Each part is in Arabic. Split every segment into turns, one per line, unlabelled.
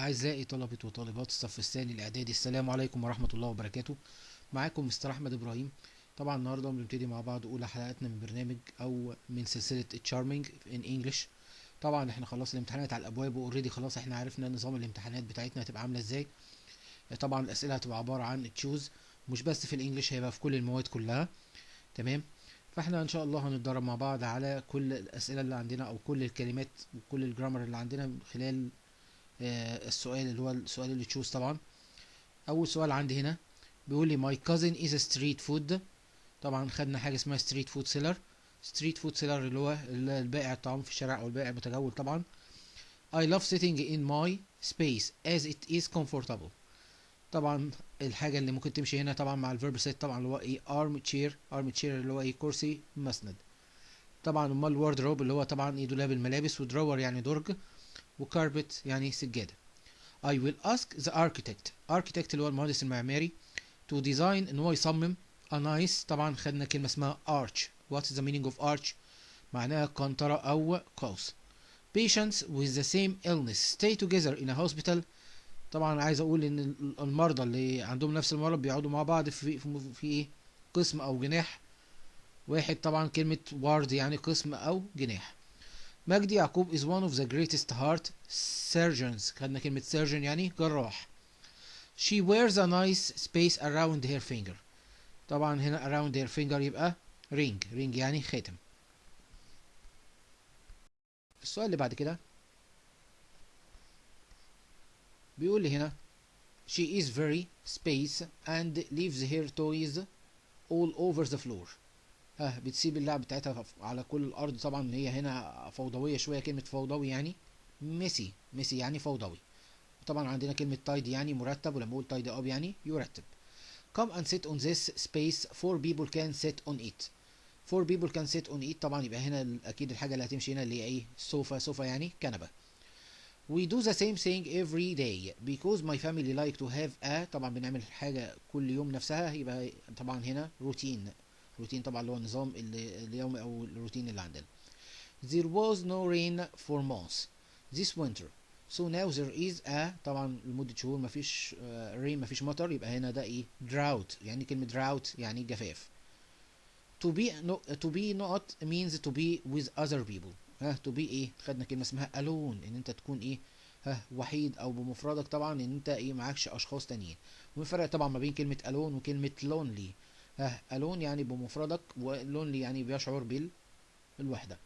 أعزائي طلبة وطالبات الصف الثاني الإعدادي، السلام عليكم ورحمة الله وبركاته. معاكم مستر أحمد إبراهيم. طبعا النهاردة بنبتدي مع بعض أولى حلقاتنا من برنامج أو من سلسلة تشارمينج إن إنجلش. طبعا احنا خلاص الامتحانات على الأبواب، وأوريدي خلاص احنا عرفنا نظام الامتحانات بتاعتنا هتبقى عاملة إزاي. طبعا الأسئلة هتبقى عبارة عن تشوز، مش بس في الإنجليش، هيبقى في كل المواد كلها. تمام. فاحنا ان شاء الله هنتدرب مع بعض على كل الاسئله اللي عندنا او كل الكلمات وكل الجرامر اللي عندنا من خلال السؤال اللي هو السؤال اللي تشوز. طبعا اول سؤال عندي هنا بيقول لي my cousin is a street food. طبعا خدنا حاجه اسمها street food seller. street food seller اللي هو البائع الطعام في الشارع او البائع المتجول. طبعا I love sitting in my space as it is comfortable. طبعا الحاجه اللي ممكن تمشي هنا طبعا مع الفيرب سيت طبعا اللي هو ايه arm chair اللي هو ايه كرسي مسند. طبعا امال الوردروب اللي هو طبعا ايه دولاب الملابس، ودرور يعني درج، وكاربت يعني سجاده. I will ask the architect اللي هو المهندس المعماري to design ان هو يصمم a nice. طبعا خدنا كلمة اسمها arch. what is the meaning of arch؟ معناها قنطرة او قوس. patients with the same illness stay together in a hospital. طبعا عايز اقول ان المرضى اللي عندهم نفس المرض بيقعدوا مع بعض في ايه قسم او جناح واحد. طبعا كلمة ward يعني قسم او جناح. مجدي يعقوب is one of the greatest heart surgeons. خدنا كلمة surgeon يعني جراح. She wears a nice space around her finger. طبعا هنا around her finger يبقى ring يعني خاتم. السؤال اللي بعد كده بيقول لي هنا she is very space and leaves her toys all over the floor. بتسيب اللعب بتاعتها على كل الارض. طبعا هي هنا فوضويه شويه. كلمه فوضوي يعني ميسي يعني فوضوي. طبعا عندنا كلمه تايدي يعني مرتب، ولما اقول تايدي اب يعني يرتب. come and sit on this space four people can sit on it. four people can sit on it. طبعا يبقى هنا اكيد الحاجه اللي هتمشي هنا اللي هي ايه سوفا يعني كنبه. we do the same thing every day because my family like to have a. طبعا بنعمل حاجه كل يوم نفسها. يبقى طبعا هنا روتين طبعا اللي هو النظام اليومي او الروتين اللي عندنا. there was no rain for months this winter so now there is a. طبعا لمدة شهور مفيش rain مفيش مطر. يبقى هنا ده ايه drought. يعني كلمة drought يعني جفاف. to be not means to be with other people. to be ايه خدنا كلمة اسمها alone ان انت تكون ايه وحيد او بمفردك. طبعا ان انت ايه معكش اشخاص تانيين. وفرق طبعا ما بين كلمة alone وكلمة lonely. alone يعني بمفردك، و lonely يعني بيشعر بالوحدة.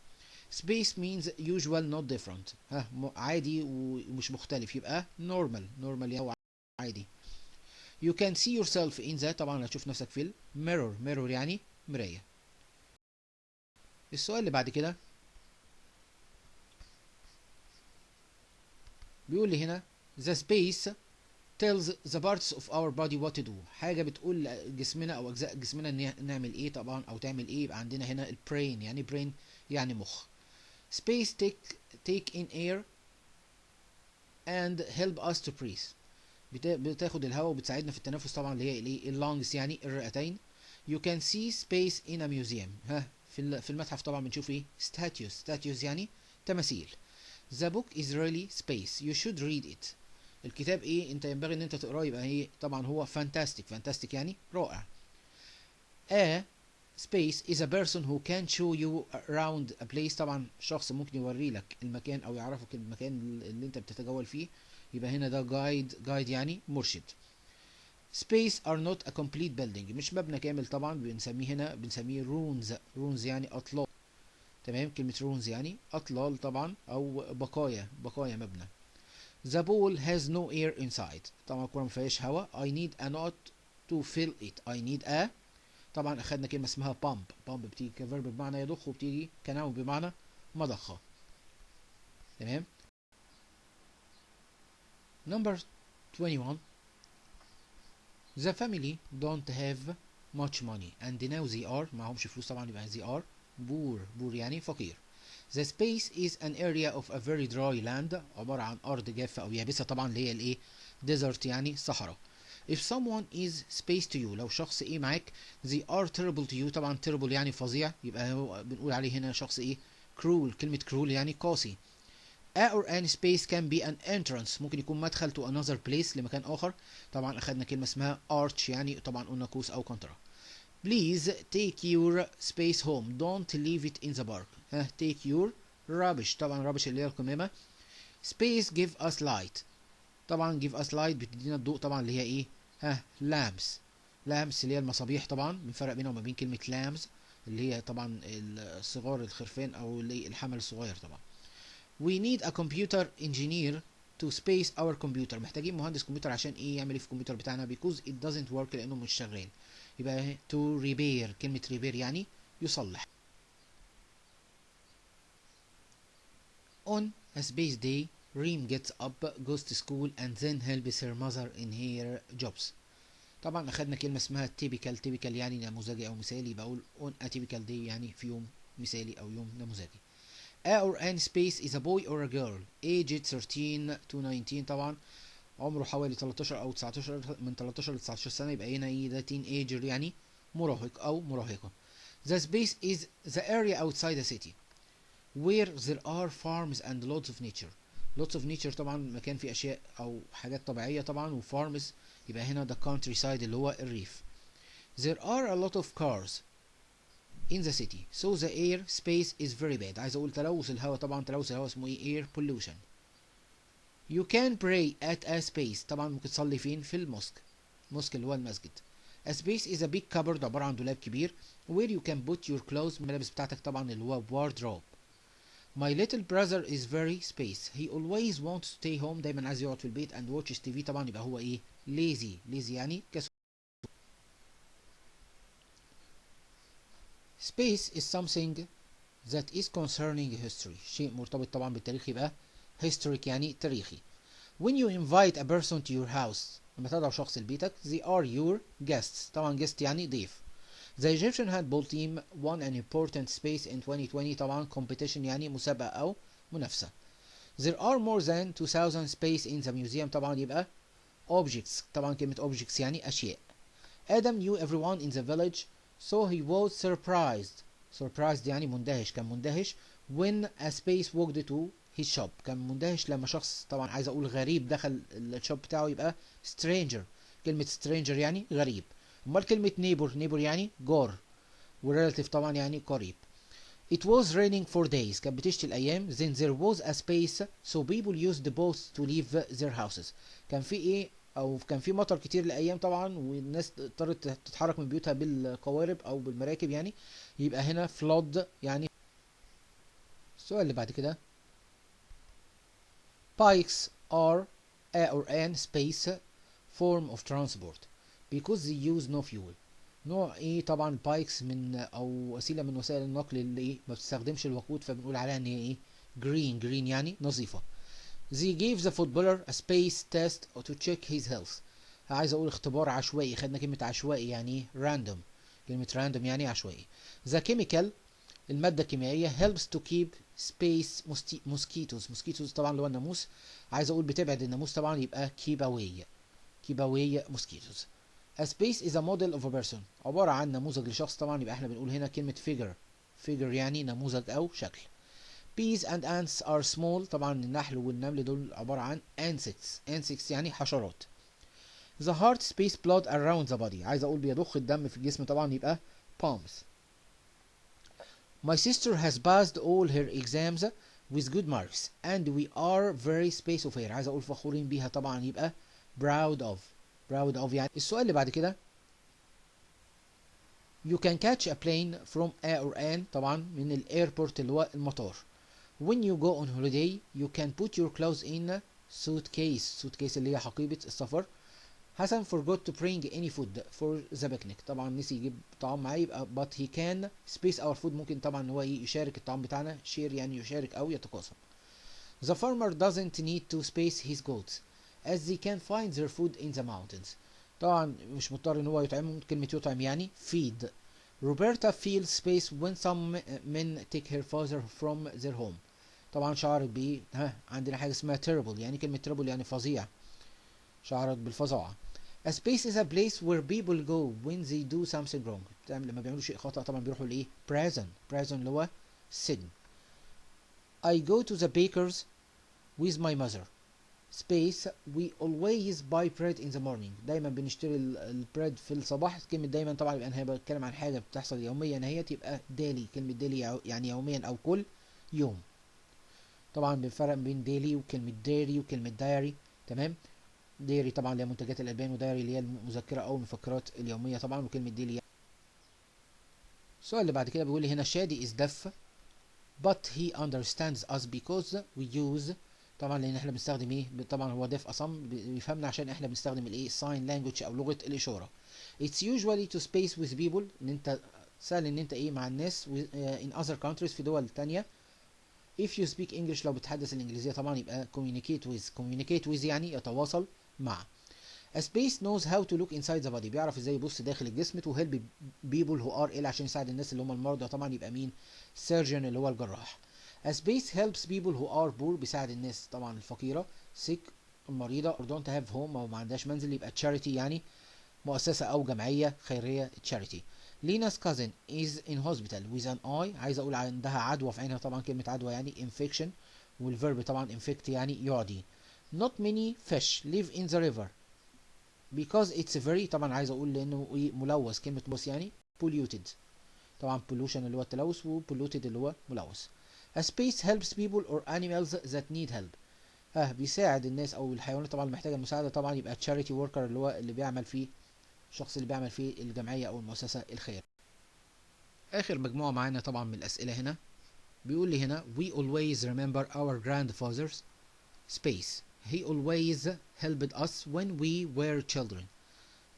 space means usual not different. عادي ومش مختلف. يبقى normal يعني هو عادي. you can see yourself in that. طبعا هتشوف نفسك في mirror يعني مراية. السؤال اللي بعد كده بيقول لي هنا the space tells the parts of our body what to do. حاجة بتقول جسمنا أو أجزاء جسمنا إن نعمل إيه طبعا أو تعمل إيه. يبقى عندنا هنا البرين يعني يعني مخ. space take in air and help us to breathe. بتاخد الهواء وبتساعدنا في التنفس. طبعا اللي هي الايه اللانجز يعني الرئتين. you can see space in a museum. في المتحف طبعا بنشوف ايه statues يعني تماثيل. the book is really space you should read it. الكتاب ايه انت ينبغي ان انت تقراه. يبقى ايه طبعا هو fantastic يعني رائع. a space is a person who can show you around a place. طبعا شخص ممكن يوري لك المكان او يعرفك المكان اللي انت بتتجول فيه. يبقى هنا ده جايد يعني مرشد. space are not a complete building. مش مبنى كامل. طبعا بنسميه ruins يعني اطلال. تمام. كلمة ruins يعني اطلال طبعا او بقايا مبنى. the ball has no air inside. طبعا الكرة مفيهاش هواء. I need a knot to fill it. I need a. طبعا اخدنا كلمة اسمها pump بتيجي كفيرب بمعنى يضخ، وبتيجي كنوع بمعنى مضخة. تمام. number 21 the family don't have much money and now they are. معهمش فلوس طبعا. يبقى they are poor يعني فقير. the space is an area of a very dry land. عبارة عن أرض جافة أو يابسة. طبعا اللي هي الإيه desert يعني صحراء. if someone is space to you لو شخص إيه معاك they are terrible to you. طبعا terrible يعني فظيع. يبقى هو بنقول عليه هنا شخص إيه cruel. كلمة cruel يعني قاسي. A or an space can be an entrance، ممكن يكون مدخل to another place لمكان آخر. طبعا أخدنا كلمة اسمها arch، يعني طبعا قلنا قوس أو قنطرة. Please take your space home. Don't leave it in the park. ها take your rubbish، طبعا rubbish اللي هي القمامة. Space give us light. طبعا give us light بتدينا الضوء، طبعا اللي هي ايه؟ ها lamps. lamps اللي هي المصابيح. طبعا بنفرق بينها وما بين كلمة lamps اللي هي طبعا الصغار الخرفان او اللي الحمل الصغير طبعا. We need a computer engineer to space our computer. محتاجين مهندس كمبيوتر عشان ايه؟ يعمل ايه في الكمبيوتر بتاعنا؟ because it doesn't work، لانه مش شغال. يبقى to repair، كلمة repair يعني يصلح. On a space day Reem gets up, goes to school and then helps her mother in her jobs. طبعا اخدنا كلمة اسمها typical. typical يعني نموذجي او مثالي. بقول on a typical day يعني في يوم مثالي او يوم نموذجي. A or an space is a boy or a girl aged 13 to 19. طبعا عمره حوالي 13 او 19، من 13 ل 19 سنة. يبقى هنا ايه؟ ده teenager يعني مراهق او مراهقة. The space is the area outside the city where there are farms and lots of nature. lots of nature طبعا مكان فيه اشياء او حاجات طبيعية طبعا، و farms يبقى هنا the countryside اللي هو الريف. There are a lot of cars in the city so the air space is very bad. عايز اقول تلوث الهواء. طبعا تلوث الهواء اسمه ايه؟ air pollution. You can pray at a space. طبعا ممكن تصلي فين؟ في المosque. المosque اللي هو المسجد. A space is a big cupboard، عبارة عن دولاب كبير where you can put your clothes، الملابس بتاعتك طبعا اللي هو wardrobe. My little brother is very space. He always wants to stay home. دايما عايز يقعد في البيت and watches TV. طبعا يبقى هو ايه؟ lazy. lazy يعني كسول. Space is something that is concerning history. شيء مرتبط طبعا بالتاريخ، يبقى historic يعني تاريخي. When you invite a person to your house، لما تدعو شخص لبيتك they are your guests. طبعا guest يعني ضيف. The Egyptian handball team won an important space in 2020. طبعا competition يعني مسابقة أو منافسة. There are more than 2000 space in the museum. طبعا يبقى objects. طبعا كلمة objects يعني أشياء. Adam knew everyone in the village so he was surprised. surprised يعني مندهش، كان مندهش when a space walked to his shop. كان مندهش لما شخص، طبعا عايز أقول غريب، دخل الشوب بتاعه. يبقى stranger. كلمة stranger يعني غريب. أمال كلمة neighbor؟ neighbor يعني جار، ورelative طبعا يعني قريب. It was raining for days. كانت بتشتي الأيام. Then there was a space so people used the boats to leave their houses. كان في إيه؟ أو كان في مطر كتير الأيام طبعا، والناس اضطرت تتحرك من بيوتها بالقوارب أو بالمراكب يعني. يبقى هنا flood يعني. السؤال اللي بعد كده bikes are a or an space form of transport because they use no fuel. نوع ايه؟ طبعا بايكس من او وسيله من وسائل النقل اللي ما بتستخدمش الوقود، فبنقول عليها ان هي ايه؟ green. green يعني نظيفه. They gave the footballer a space test to check his health. عايز اقول اختبار عشوائي. خدنا كلمه عشوائي يعني random. كلمه random يعني عشوائي. The chemical، الماده الكيميائيه helps to keep space mosquitoes. mosquitoes طبعا اللي هو الناموس. عايز اقول بتبعد الناموس. طبعا يبقى keep away. keep away mosquitoes. A space is a model of a person. عبارة عن نموذج لشخص. طبعا يبقى احنا بنقول هنا كلمة figure. figure يعني نموذج أو شكل. Bees and ants are small. طبعا النحل والنمل دول عبارة عن insects. insects يعني حشرات. The heart space blood around the body. عايز أقول بيضخ الدم في الجسم. طبعا يبقى pumps. My sister has passed all her exams with good marks and we are very space of her. عايز أقول فخورين بيها. طبعا يبقى proud of. proud of يعني. السؤال اللي بعد كده You can catch a plane from A or an. طبعا من الايربورت اللي هو المطار. When you go on holiday you can put your clothes in a suitcase. suitcase اللي هي حقيبة السفر. حسن forgot to bring any food for the picnic. طبعا نسي يجيب طعام معاه. يبقى but he can space our food. ممكن طبعا هو يشارك الطعام بتاعنا. share يعني يشارك أو يتقاسم. The farmer doesn't need to space his goats as they can find their food in the mountains. طبعا مش مضطر ان هو يطعمهم. كلمة يطعم يعني feed. Roberta feels space when some men take her father from their home. طبعا شعرت بايه؟ عندنا حاجة اسمها terrible. يعني كلمة terrible يعني فظيع. شعرت بالفظاعة. A space is a place where people go when they do something wrong. لما بيعملوا شيء خطأ طبعا بيروحوا لايه؟ prison. prison اللي هو سجن. I go to the baker's with my mother. space we always buy bread in the morning. دايما بنشتري البريد في الصباح. كلمة دايما طبعا يبقى انا بتكلم عن حاجة بتحصل يوميا اهي، تبقى daily. كلمة daily يعني يوميا او كل يوم. طبعا بنفرق بين daily وكلمة dairy وكلمة diary. تمام. ديري طبعا اللي هي منتجات الألبان، ودايري اللي هي المذكرة أو المفكرات اليومية طبعا، وكلمة ديلي. السؤال اللي بعد كده بيقول لي هنا شادي is deaf but he understands us because we use. طبعا لأن احنا بنستخدم ايه؟ طبعا هو deaf أصم بيفهمنا عشان احنا بنستخدم الايه؟ sign language أو لغة الإشارة. It's usually to space with people. إن أنت سهل إن أنت ايه مع الناس in other countries في دول تانية. If you speak English لو بتحدث الإنجليزية طبعا يبقى communicate with يعني يتواصل مع. A space knows how to look inside the body. بيعرف ازاي يبص داخل الجسم. to help people who are ill عشان يساعد الناس اللي هم المرضى طبعا يبقى مين؟ surgeon اللي هو الجراح. A space helps people who are poor. بيساعد الناس طبعا الفقيرة. sick المريضة. or don't have home او ما عندهاش منزل يبقى charity يعني مؤسسة او جمعية خيرية charity. Lena's cousin is in hospital with an eye. عايز اقول عندها عدوى في عينها. طبعا كلمة عدوى يعني infection، والverb طبعا infect يعني يعدي. Not many fish live in the river because it's very. طبعا عايز اقول لانه ملوث. كلمه ملوث يعني polluted. طبعا pollution اللي هو التلوث، و polluted اللي هو ملوث. A space helps people or animals that need help. بيساعد الناس او الحيوانات طبعا اللي محتاجه المساعده. طبعا يبقى charity worker اللي هو اللي بيعمل فيه الشخص اللي بيعمل فيه الجمعيه او المؤسسه الخير. اخر مجموعه معانا طبعا من الاسئله هنا بيقول لي هنا we always remember our grandfathers space he always helped us when we were children.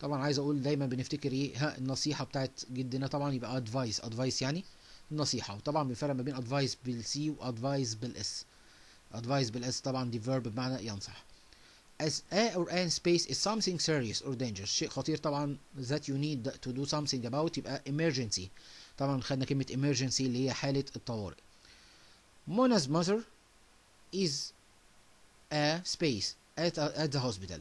طبعا عايز اقول دايما بنفتكر ايه؟ النصيحه بتاعت جدنا. طبعا يبقى ادفايس يعني النصيحه. وطبعا بنفرق ما بين ادفايس بالسي وادفايس بالاس. ادفايس بالاس طبعا دي فيرب بمعنى ينصح. as a or an space is something serious or dangerous. شيء خطير طبعا that you need to do something about يبقى emergency. طبعا خدنا كلمه emergency اللي هي حاله الطوارئ. Mona's mother is a space at the hospital.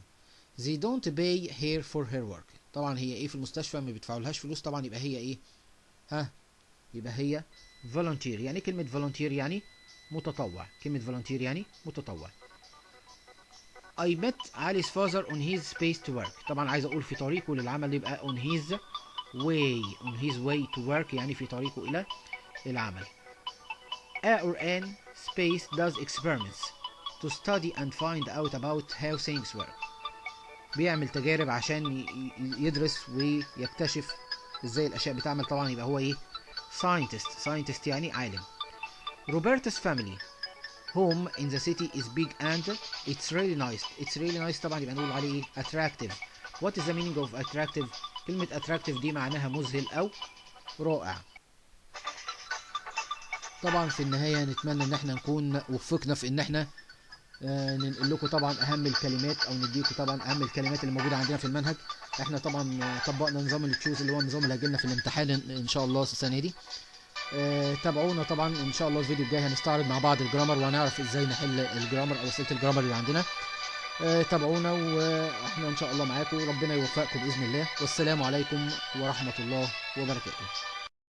They don't pay her for her work. طبعا هي ايه في المستشفى ما بيدفعولهاش فلوس. طبعا يبقى هي ايه؟ يبقى هي volunteer. يعني كلمة volunteer يعني متطوع. كلمة volunteer يعني متطوع. I met Ali's father on his space to work. طبعا عايز اقول في طريقه للعمل يبقى on his way to work يعني في طريقه الى العمل. A or an space does experiments to study and find out about how things work. بيعمل تجارب عشان يدرس ويكتشف ازاي الاشياء بتعمل. طبعا يبقى هو ايه؟ scientist يعني عالم. Roberta's family home in the city is big and it's really nice. طبعا يبقى نقول عليه ايه؟ attractive. What is the meaning of attractive؟ كلمة attractive دي معناها مذهل او رائع. طبعا في النهاية نتمنى ان احنا نكون وفقنا في ان احنا ننقل لكم طبعا اهم الكلمات او نديكم طبعا اهم الكلمات اللي موجوده عندنا في المنهج. احنا طبعا طبقنا نظام التشوز اللي هو النظام اللي هيجيلنا في الامتحان ان شاء الله السنه دي. تابعونا طبعا ان شاء الله. الفيديو الجاي هنستعرض مع بعض الجرامر وهنعرف ازاي نحل الجرامر او اسئله الجرامر اللي عندنا. تابعونا واحنا ان شاء الله معاكم. ربنا يوفقكم باذن الله. والسلام عليكم ورحمه الله وبركاته.